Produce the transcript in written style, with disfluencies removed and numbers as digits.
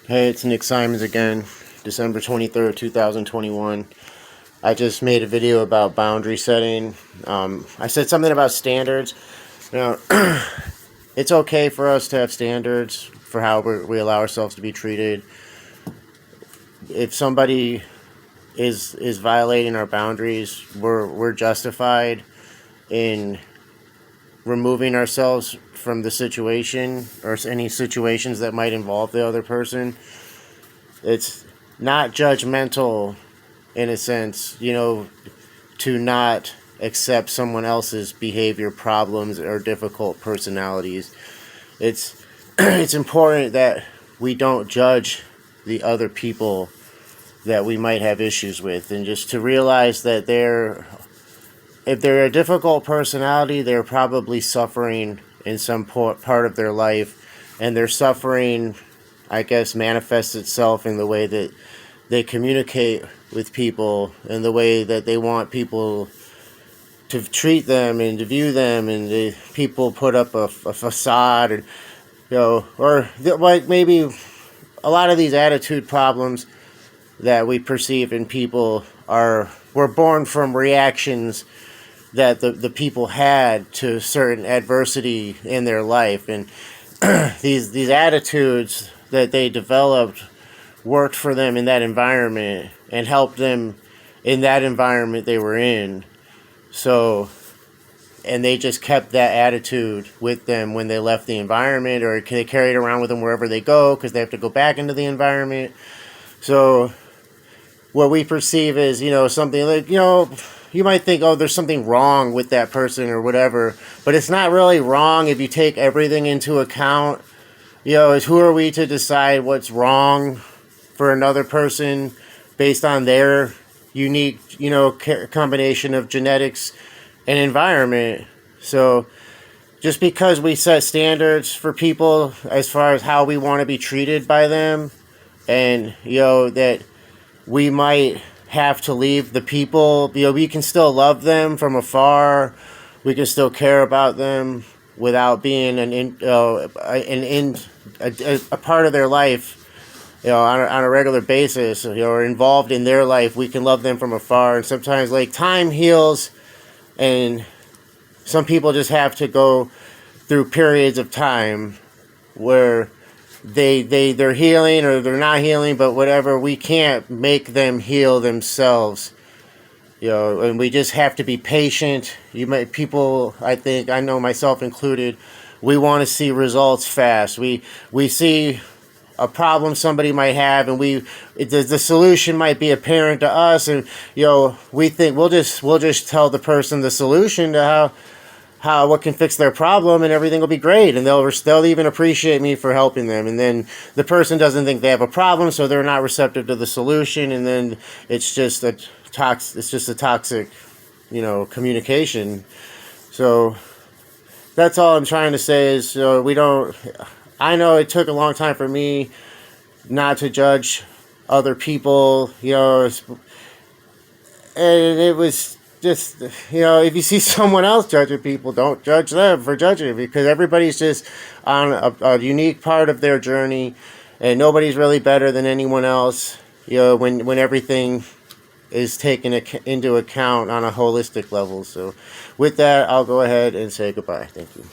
Hey, it's Nick Simons again, December 23rd, 2021. I just made a video about boundary setting. I said something about standards. You know, it's okay for us to have standards for how we allow ourselves to be treated. If somebody is violating our boundaries, we're justified in removing ourselves from the situation or any situations that might involve the other person. It's not judgmental in a sense, to not accept someone else's behavior, problems, or difficult personalities. It's it's important that we don't judge the other people that we might have issues with, and just to realize that if they're a difficult personality, they're probably suffering in some part of their life, and their suffering, I guess, manifests itself in the way that they communicate with people and the way that they want people to treat them and to view them, and people put up a facade, and or like maybe a lot of these attitude problems that we perceive in people were born from reactions that the people had to certain adversity in their life, and these attitudes that they developed worked for them in that environment and helped them in that environment they were in. So, and they just kept that attitude with them when they left the environment, or they carry it around with them wherever they go because they have to go back into the environment. So what we perceive is, something like, you might think, oh, there's something wrong with that person or whatever, but it's not really wrong if you take everything into account. Who are we to decide what's wrong for another person based on their unique, combination of genetics and environment? So just because we set standards for people as far as how we want to be treated by them, and, that we might have to leave the people, we can still love them from afar. We can still care about them without being a part of their life, on a regular basis, or involved in their life. We can love them from afar, and sometimes, like, time heals, and some people just have to go through periods of time where they're healing or they're not healing, but whatever, we can't make them heal themselves, and we just have to be patient. People, I think, I know myself included, we want to see results fast. We see a problem somebody might have, and the solution might be apparent to us, and we think we'll just tell the person the solution to what can fix their problem, and everything will be great, and they'll even appreciate me for helping them. And then the person doesn't think they have a problem, so they're not receptive to the solution, and then it's just a toxic, communication. So that's all I'm trying to say is, I know it took a long time for me not to judge other people, and it was just, if you see someone else judging people, don't judge them for judging, because everybody's just on a unique part of their journey, and nobody's really better than anyone else, when everything is taken into account on a holistic level. So with that, I'll go ahead and say goodbye. Thank you.